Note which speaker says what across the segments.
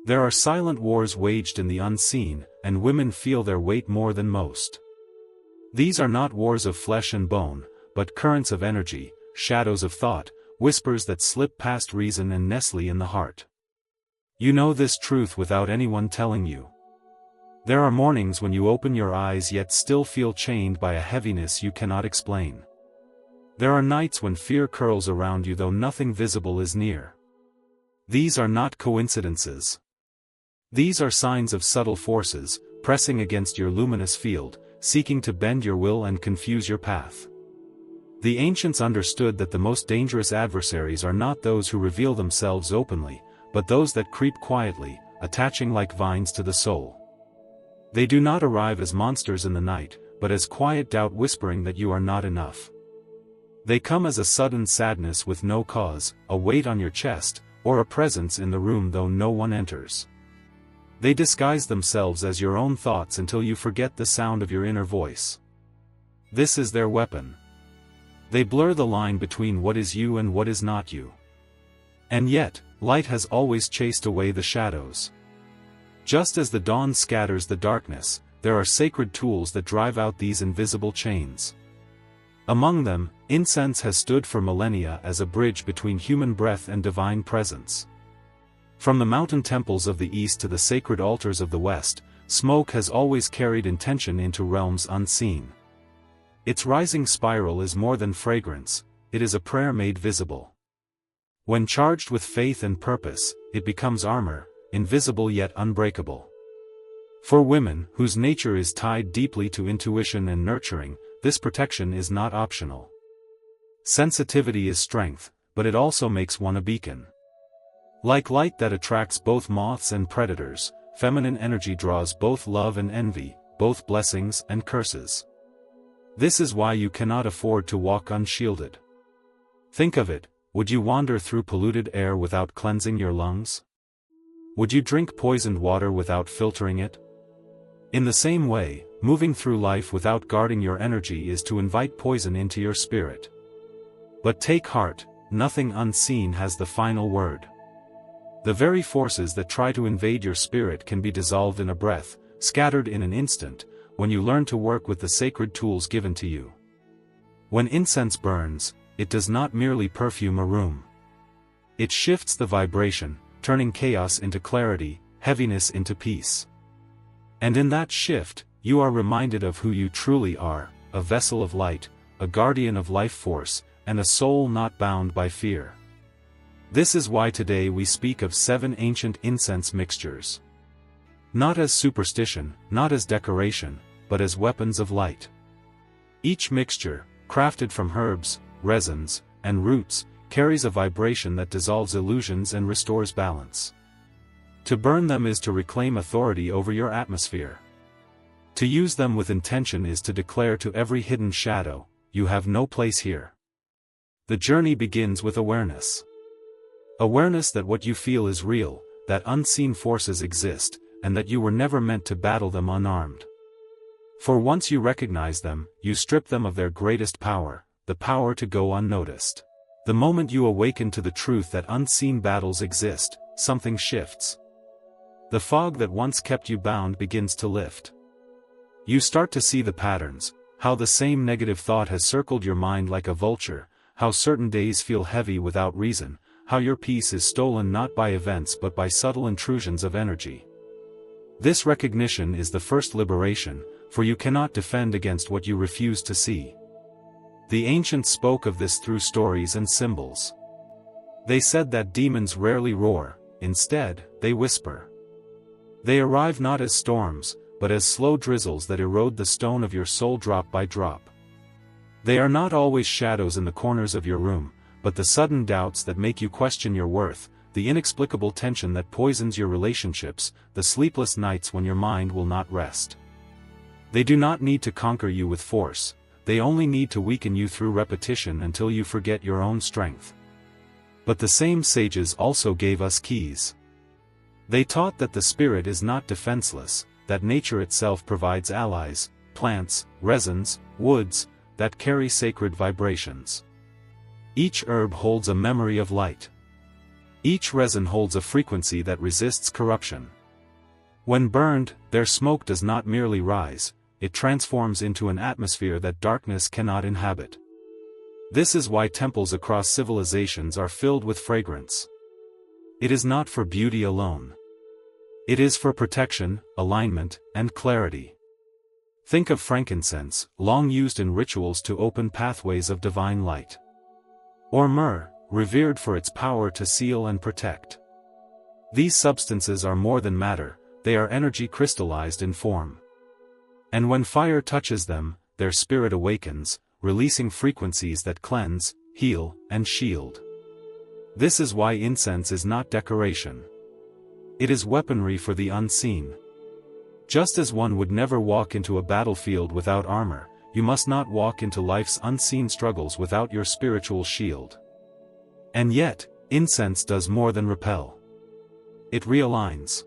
Speaker 1: There are silent wars waged in the unseen, and women feel their weight more than most. These are not wars of flesh and bone, but currents of energy, shadows of thought, whispers that slip past reason and nestle in the heart. You know this truth without anyone telling you. There are mornings when you open your eyes yet still feel chained by a heaviness you cannot explain. There are nights when fear curls around you though nothing visible is near. These are not coincidences. These are signs of subtle forces, pressing against your luminous field, seeking to bend your will and confuse your path. The ancients understood that the most dangerous adversaries are not those who reveal themselves openly, but those that creep quietly, attaching like vines to the soul. They do not arrive as monsters in the night, but as quiet doubt whispering that you are not enough. They come as a sudden sadness with no cause, a weight on your chest, or a presence in the room though no one enters. They disguise themselves as your own thoughts until you forget the sound of your inner voice. This is their weapon. They blur the line between what is you and what is not you. And yet, light has always chased away the shadows. Just as the dawn scatters the darkness, there are sacred tools that drive out these invisible chains. Among them, incense has stood for millennia as a bridge between human breath and divine presence. From the mountain temples of the east to the sacred altars of the west, smoke has always carried intention into realms unseen. Its rising spiral is more than fragrance, it is a prayer made visible. When charged with faith and purpose, it becomes armor, invisible yet unbreakable. For women, whose nature is tied deeply to intuition and nurturing, this protection is not optional. Sensitivity is strength, but it also makes one a beacon. Like light that attracts both moths and predators, feminine energy draws both love and envy, both blessings and curses. This is why you cannot afford to walk unshielded. Think of it, would you wander through polluted air without cleansing your lungs? Would you drink poisoned water without filtering it? In the same way, moving through life without guarding your energy is to invite poison into your spirit. But take heart, nothing unseen has the final word. The very forces that try to invade your spirit can be dissolved in a breath, scattered in an instant, when you learn to work with the sacred tools given to you. When incense burns, it does not merely perfume a room. It shifts the vibration, turning chaos into clarity, heaviness into peace. And in that shift, you are reminded of who you truly are, a vessel of light, a guardian of life force, and a soul not bound by fear. This is why today we speak of 7 ancient incense mixtures. Not as superstition, not as decoration, but as weapons of light. Each mixture, crafted from herbs, resins, and roots, carries a vibration that dissolves illusions and restores balance. To burn them is to reclaim authority over your atmosphere. To use them with intention is to declare to every hidden shadow, you have no place here. The journey begins with awareness. Awareness that what you feel is real, that unseen forces exist, and that you were never meant to battle them unarmed. For once you recognize them, you strip them of their greatest power, the power to go unnoticed. The moment you awaken to the truth that unseen battles exist, something shifts. The fog that once kept you bound begins to lift. You start to see the patterns, how the same negative thought has circled your mind like a vulture, how certain days feel heavy without reason, how your peace is stolen not by events but by subtle intrusions of energy. This recognition is the first liberation, for you cannot defend against what you refuse to see. The ancients spoke of this through stories and symbols. They said that demons rarely roar, instead, they whisper. They arrive not as storms, but as slow drizzles that erode the stone of your soul drop by drop. They are not always shadows in the corners of your room, but the sudden doubts that make you question your worth, the inexplicable tension that poisons your relationships, the sleepless nights when your mind will not rest. They do not need to conquer you with force, they only need to weaken you through repetition until you forget your own strength. But the same sages also gave us keys. They taught that the spirit is not defenseless, that nature itself provides allies, plants, resins, woods, that carry sacred vibrations. Each herb holds a memory of light. Each resin holds a frequency that resists corruption. When burned, their smoke does not merely rise, it transforms into an atmosphere that darkness cannot inhabit. This is why temples across civilizations are filled with fragrance. It is not for beauty alone. It is for protection, alignment, and clarity. Think of frankincense, long used in rituals to open pathways of divine light. Or myrrh, revered for its power to seal and protect. These substances are more than matter, they are energy crystallized in form. And when fire touches them, their spirit awakens, releasing frequencies that cleanse, heal, and shield. This is why incense is not decoration. It is weaponry for the unseen. Just as one would never walk into a battlefield without armor, you must not walk into life's unseen struggles without your spiritual shield. And yet, incense does more than repel. It realigns.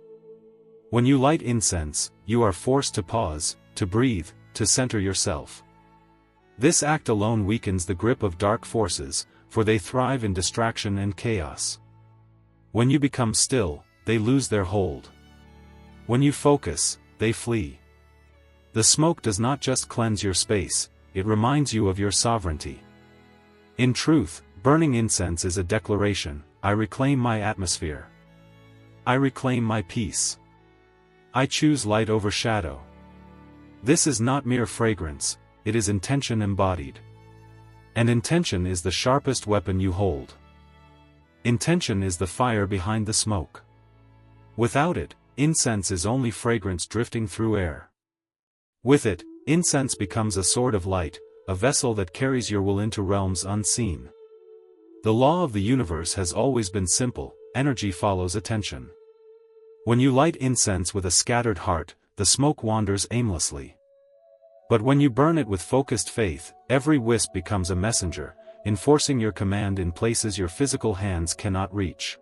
Speaker 1: When you light incense, you are forced to pause, to breathe, to center yourself. This act alone weakens the grip of dark forces, for they thrive in distraction and chaos. When you become still, they lose their hold. When you focus, they flee. The smoke does not just cleanse your space, it reminds you of your sovereignty. In truth, burning incense is a declaration: I reclaim my atmosphere. I reclaim my peace. I choose light over shadow. This is not mere fragrance, it is intention embodied. And intention is the sharpest weapon you hold. Intention is the fire behind the smoke. Without it, incense is only fragrance drifting through air. With it, incense becomes a sword of light, a vessel that carries your will into realms unseen. The law of the universe has always been simple: energy follows attention. When you light incense with a scattered heart, the smoke wanders aimlessly. But when you burn it with focused faith, every wisp becomes a messenger, enforcing your command in places your physical hands cannot reach.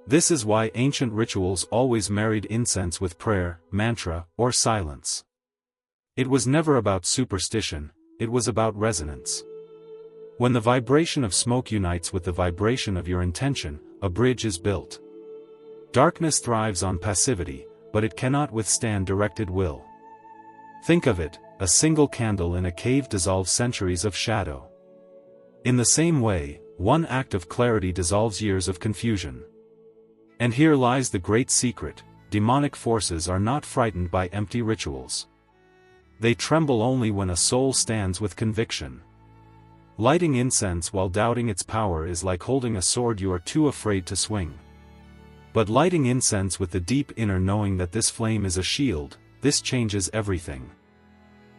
Speaker 1: This is why ancient rituals always married incense with prayer, mantra, or silence. It was never about superstition, it was about resonance. When the vibration of smoke unites with the vibration of your intention, a bridge is built. Darkness thrives on passivity, but it cannot withstand directed will. Think of it: a single candle in a cave dissolves centuries of shadow. In the same way, one act of clarity dissolves years of confusion. And here lies the great secret: demonic forces are not frightened by empty rituals. They tremble only when a soul stands with conviction. Lighting incense while doubting its power is like holding a sword you are too afraid to swing. But lighting incense with the deep inner knowing that this flame is a shield, this changes everything.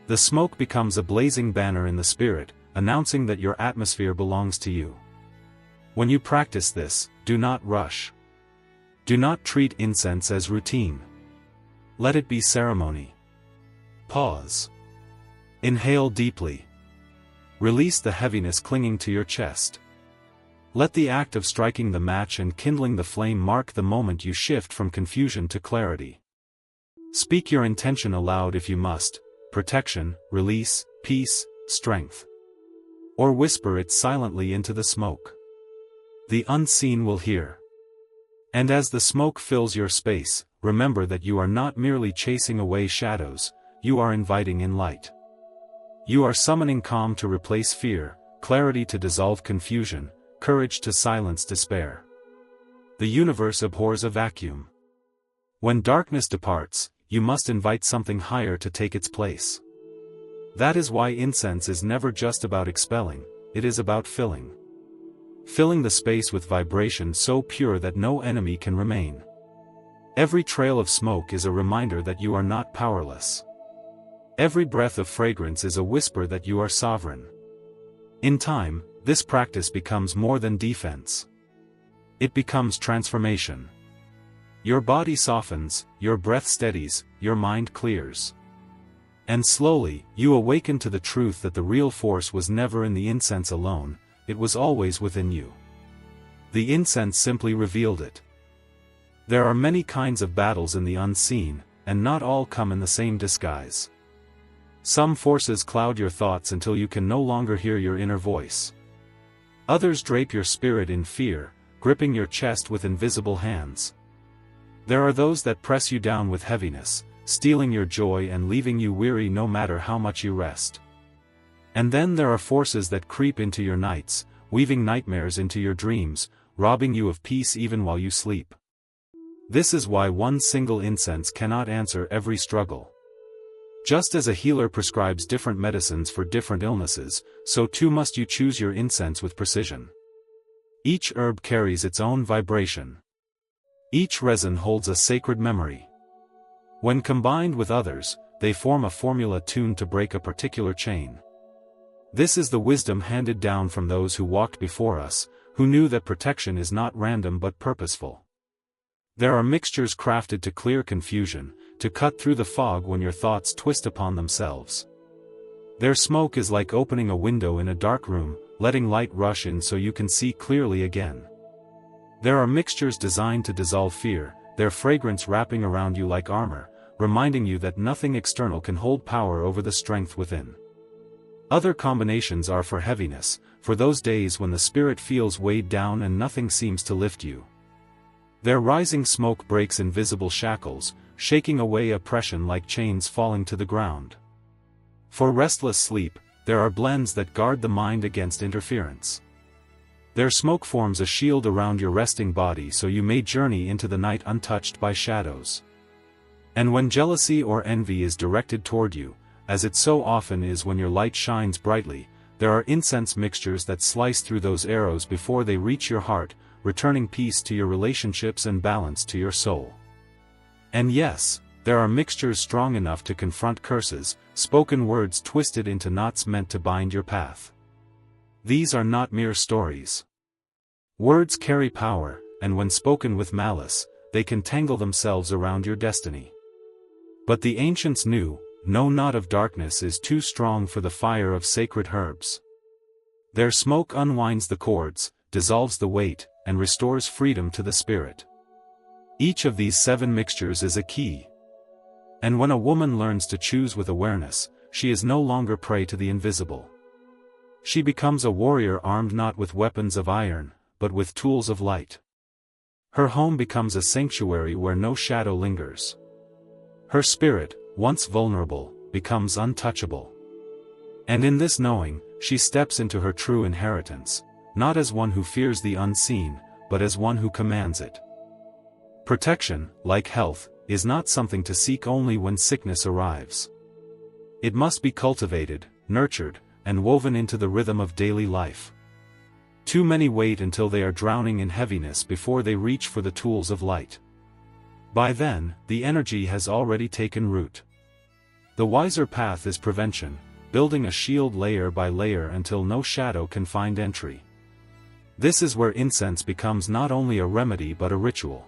Speaker 1: The smoke becomes a blazing banner in the spirit, announcing that your atmosphere belongs to you. When you practice this, do not rush. Do not treat incense as routine. Let it be ceremony. Pause. Inhale deeply. Release the heaviness clinging to your chest. Let the act of striking the match and kindling the flame mark the moment you shift from confusion to clarity. Speak your intention aloud if you must: protection, release, peace, strength. Or whisper it silently into the smoke. The unseen will hear. And as the smoke fills your space, remember that you are not merely chasing away shadows, you are inviting in light. You are summoning calm to replace fear, clarity to dissolve confusion, courage to silence despair. The universe abhors a vacuum. When darkness departs, you must invite something higher to take its place. That is why incense is never just about expelling, it is about filling. Filling the space with vibration so pure that no enemy can remain. Every trail of smoke is a reminder that you are not powerless. Every breath of fragrance is a whisper that you are sovereign. In time, this practice becomes more than defense. It becomes transformation. Your body softens, your breath steadies, your mind clears. And slowly, you awaken to the truth that the real force was never in the incense alone, it was always within you. The incense simply revealed it. There are many kinds of battles in the unseen, and not all come in the same disguise. Some forces cloud your thoughts until you can no longer hear your inner voice. Others drape your spirit in fear, gripping your chest with invisible hands. There are those that press you down with heaviness, stealing your joy and leaving you weary no matter how much you rest. And then there are forces that creep into your nights, weaving nightmares into your dreams, robbing you of peace even while you sleep. This is why one single incense cannot answer every struggle. Just as a healer prescribes different medicines for different illnesses, so too must you choose your incense with precision. Each herb carries its own vibration. Each resin holds a sacred memory. When combined with others, they form a formula tuned to break a particular chain. This is the wisdom handed down from those who walked before us, who knew that protection is not random but purposeful. There are mixtures crafted to clear confusion, to cut through the fog when your thoughts twist upon themselves. Their smoke is like opening a window in a dark room, letting light rush in so you can see clearly again. There are mixtures designed to dissolve fear, their fragrance wrapping around you like armor, reminding you that nothing external can hold power over the strength within. Other combinations are for heaviness, for those days when the spirit feels weighed down and nothing seems to lift you. Their rising smoke breaks invisible shackles, shaking away oppression like chains falling to the ground. For restless sleep, there are blends that guard the mind against interference. Their smoke forms a shield around your resting body so you may journey into the night untouched by shadows. And when jealousy or envy is directed toward you, as it so often is when your light shines brightly, there are incense mixtures that slice through those arrows before they reach your heart, returning peace to your relationships and balance to your soul. And yes, there are mixtures strong enough to confront curses, spoken words twisted into knots meant to bind your path. These are not mere stories. Words carry power, and when spoken with malice, they can tangle themselves around your destiny. But the ancients knew, no knot of darkness is too strong for the fire of sacred herbs. Their smoke unwinds the cords, dissolves the weight, and restores freedom to the spirit. Each of these 7 mixtures is a key. And when a woman learns to choose with awareness, she is no longer prey to the invisible. She becomes a warrior armed not with weapons of iron, but with tools of light. Her home becomes a sanctuary where no shadow lingers. Her spirit, once vulnerable, becomes untouchable. And in this knowing, she steps into her true inheritance, not as one who fears the unseen, but as one who commands it. Protection, like health, is not something to seek only when sickness arrives. It must be cultivated, nurtured, and woven into the rhythm of daily life. Too many wait until they are drowning in heaviness before they reach for the tools of light. By then, the energy has already taken root. The wiser path is prevention, building a shield layer by layer until no shadow can find entry. This is where incense becomes not only a remedy but a ritual.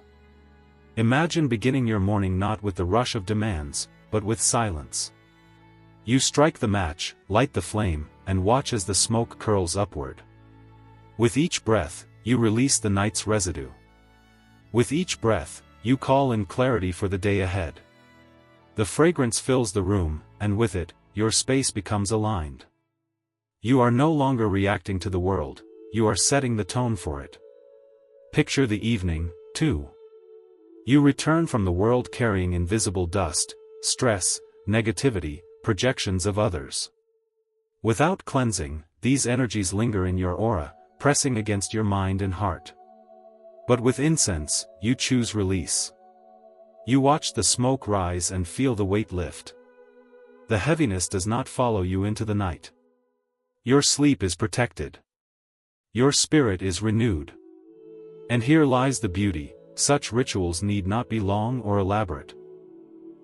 Speaker 1: Imagine beginning your morning not with the rush of demands, but with silence. You strike the match, light the flame, and watch as the smoke curls upward. With each breath, you release the night's residue. With each breath, you call in clarity for the day ahead. The fragrance fills the room, and with it, your space becomes aligned. You are no longer reacting to the world, you are setting the tone for it. Picture the evening, too. You return from the world carrying invisible dust, stress, negativity, projections of others. Without cleansing, these energies linger in your aura, pressing against your mind and heart. But with incense, you choose release. You watch the smoke rise and feel the weight lift. The heaviness does not follow you into the night. Your sleep is protected. Your spirit is renewed. And here lies the beauty, such rituals need not be long or elaborate.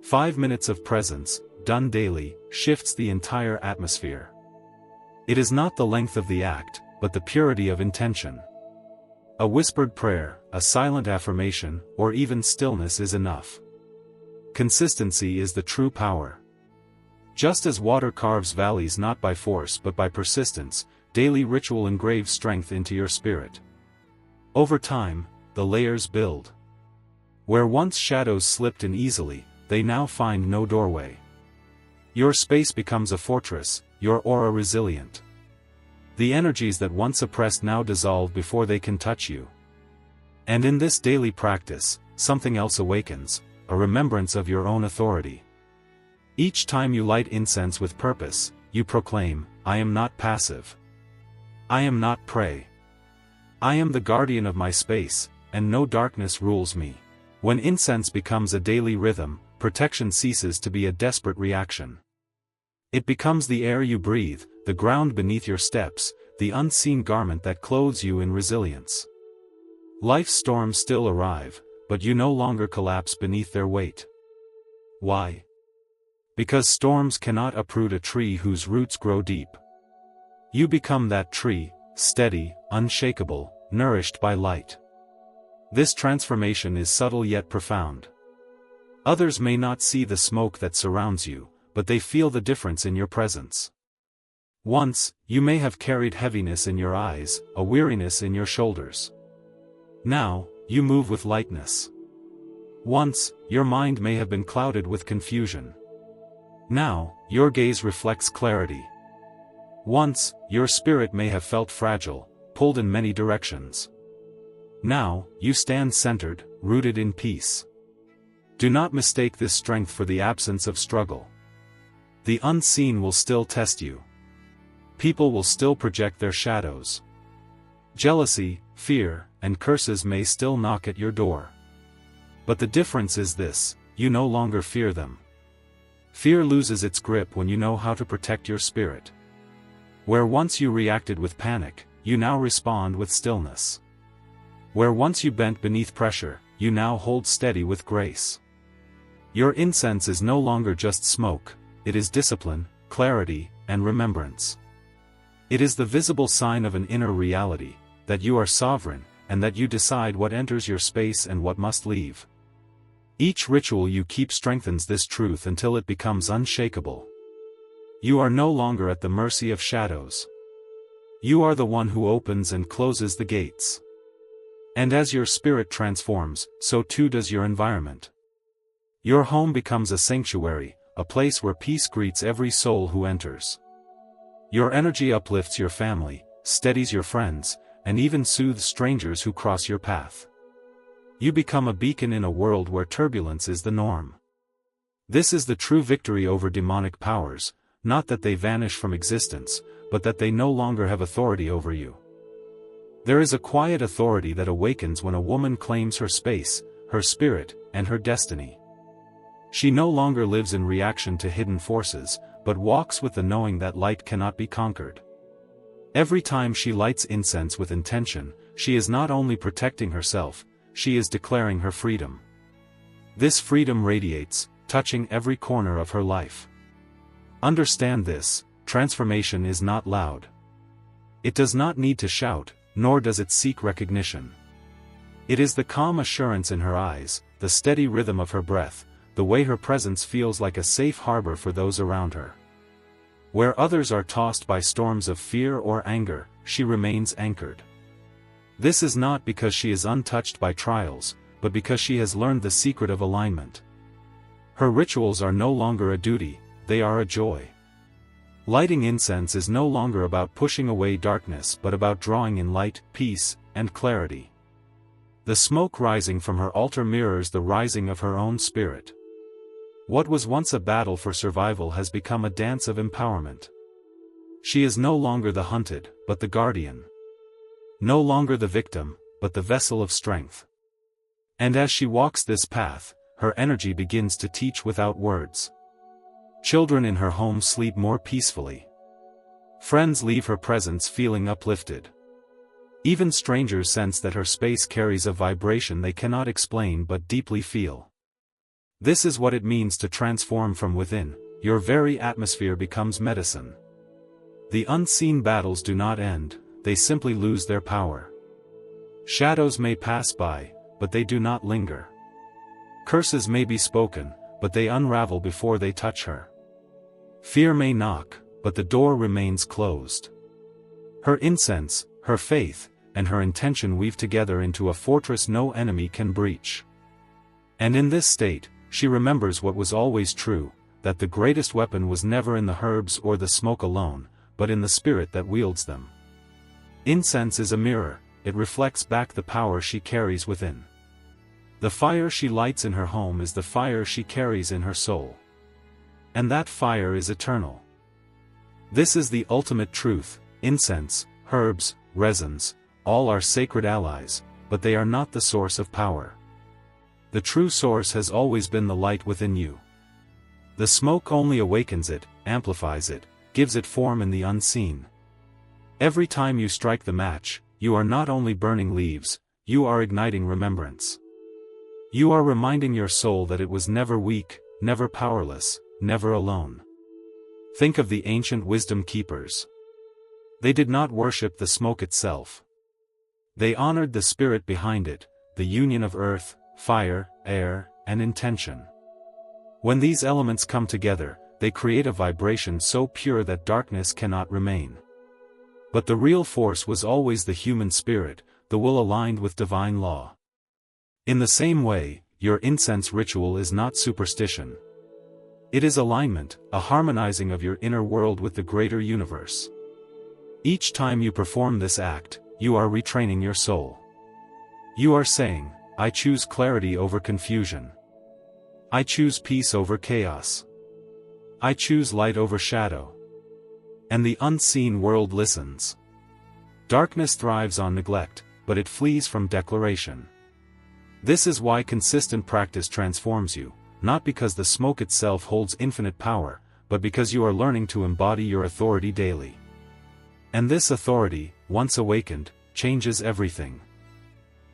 Speaker 1: 5 minutes of presence, done daily, shifts the entire atmosphere. It is not the length of the act, but the purity of intention. A whispered prayer, a silent affirmation, or even stillness is enough. Consistency is the true power. Just as water carves valleys not by force but by persistence, daily ritual engraves strength into your spirit. Over time, the layers build. Where once shadows slipped in easily, they now find no doorway. Your space becomes a fortress, your aura resilient. The energies that once oppressed now dissolve before they can touch you. And in this daily practice, something else awakens, a remembrance of your own authority. Each time you light incense with purpose, you proclaim, I am not passive. I am not prey. I am the guardian of my space, and no darkness rules me. When incense becomes a daily rhythm, protection ceases to be a desperate reaction. It becomes the air you breathe, the ground beneath your steps, the unseen garment that clothes you in resilience. Life's storms still arrive, but you no longer collapse beneath their weight. Why? Because storms cannot uproot a tree whose roots grow deep. You become that tree, steady, unshakable, nourished by light. This transformation is subtle yet profound. Others may not see the smoke that surrounds you, but they feel the difference in your presence. Once, you may have carried heaviness in your eyes, a weariness in your shoulders. Now, you move with lightness. Once, your mind may have been clouded with confusion. Now, your gaze reflects clarity. Once, your spirit may have felt fragile, pulled in many directions. Now, you stand centered, rooted in peace. Do not mistake this strength for the absence of struggle. The unseen will still test you. People will still project their shadows. Jealousy, fear, and curses may still knock at your door. But the difference is this: you no longer fear them. Fear loses its grip when you know how to protect your spirit. Where once you reacted with panic, you now respond with stillness. Where once you bent beneath pressure, you now hold steady with grace. Your incense is no longer just smoke, it is discipline, clarity, and remembrance. It is the visible sign of an inner reality, that you are sovereign, and that you decide what enters your space and what must leave. Each ritual you keep strengthens this truth until it becomes unshakable. You are no longer at the mercy of shadows. You are the one who opens and closes the gates. And as your spirit transforms, so too does your environment. Your home becomes a sanctuary, a place where peace greets every soul who enters. Your energy uplifts your family, steadies your friends, and even soothes strangers who cross your path. You become a beacon in a world where turbulence is the norm. This is the true victory over demonic powers, not that they vanish from existence, but that they no longer have authority over you. There is a quiet authority that awakens when a woman claims her space, her spirit, and her destiny. She no longer lives in reaction to hidden forces, but walks with the knowing that light cannot be conquered. Every time she lights incense with intention, she is not only protecting herself, she is declaring her freedom. This freedom radiates, touching every corner of her life. Understand this: transformation is not loud. It does not need to shout, nor does it seek recognition. It is the calm assurance in her eyes, the steady rhythm of her breath, the way her presence feels like a safe harbor for those around her. Where others are tossed by storms of fear or anger, she remains anchored. This is not because she is untouched by trials, but because she has learned the secret of alignment. Her rituals are no longer a duty, they are a joy. Lighting incense is no longer about pushing away darkness but about drawing in light, peace, and clarity. The smoke rising from her altar mirrors the rising of her own spirit. What was once a battle for survival has become a dance of empowerment. She is no longer the hunted, but the guardian. No longer the victim, but the vessel of strength. And as she walks this path, her energy begins to teach without words. Children in her home sleep more peacefully. Friends leave her presence feeling uplifted. Even strangers sense that her space carries a vibration they cannot explain but deeply feel. This is what it means to transform from within. Your very atmosphere becomes medicine. The unseen battles do not end, they simply lose their power. Shadows may pass by, but they do not linger. Curses may be spoken, but they unravel before they touch her. Fear may knock, but the door remains closed. Her incense, her faith, and her intention weave together into a fortress no enemy can breach. And in this state, she remembers what was always true, that the greatest weapon was never in the herbs or the smoke alone, but in the spirit that wields them. Incense is a mirror, it reflects back the power she carries within. The fire she lights in her home is the fire she carries in her soul. And that fire is eternal. This is the ultimate truth. Incense, herbs, resins, all are sacred allies, but they are not the source of power. The true source has always been the light within you. The smoke only awakens it, amplifies it, gives it form in the unseen. Every time you strike the match, you are not only burning leaves, you are igniting remembrance. You are reminding your soul that it was never weak, never powerless, never alone. Think of the ancient wisdom keepers. They did not worship the smoke itself. They honored the spirit behind it, the union of earth, fire, air, and intention. When these elements come together, they create a vibration so pure that darkness cannot remain. But the real force was always the human spirit, the will aligned with divine law. In the same way, your incense ritual is not superstition. It is alignment, a harmonizing of your inner world with the greater universe. Each time you perform this act, you are retraining your soul. You are saying, I choose clarity over confusion. I choose peace over chaos. I choose light over shadow. And the unseen world listens. Darkness thrives on neglect, but it flees from declaration. This is why consistent practice transforms you, not because the smoke itself holds infinite power, but because you are learning to embody your authority daily. And this authority, once awakened, changes everything.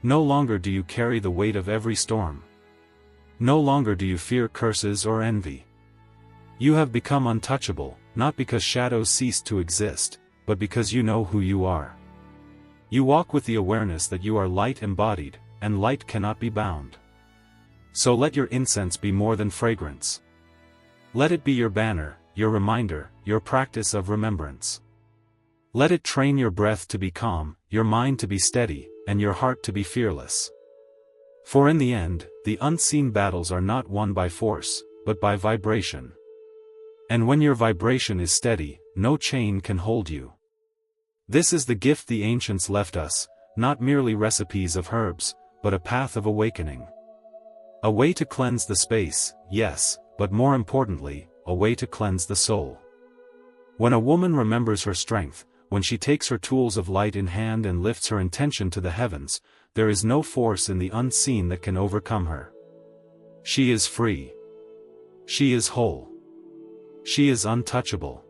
Speaker 1: No longer do you carry the weight of every storm. No longer do you fear curses or envy. You have become untouchable, not because shadows cease to exist, but because you know who you are. You walk with the awareness that you are light embodied, and light cannot be bound. So let your incense be more than fragrance. Let it be your banner, your reminder, your practice of remembrance. Let it train your breath to be calm, your mind to be steady, and your heart to be fearless. For in the end, the unseen battles are not won by force, but by vibration. And when your vibration is steady, no chain can hold you. This is the gift the ancients left us, not merely recipes of herbs, but a path of awakening. A way to cleanse the space, yes, but more importantly, a way to cleanse the soul. When a woman remembers her strength, when she takes her tools of light in hand and lifts her intention to the heavens, there is no force in the unseen that can overcome her. She is free. She is whole. She is untouchable.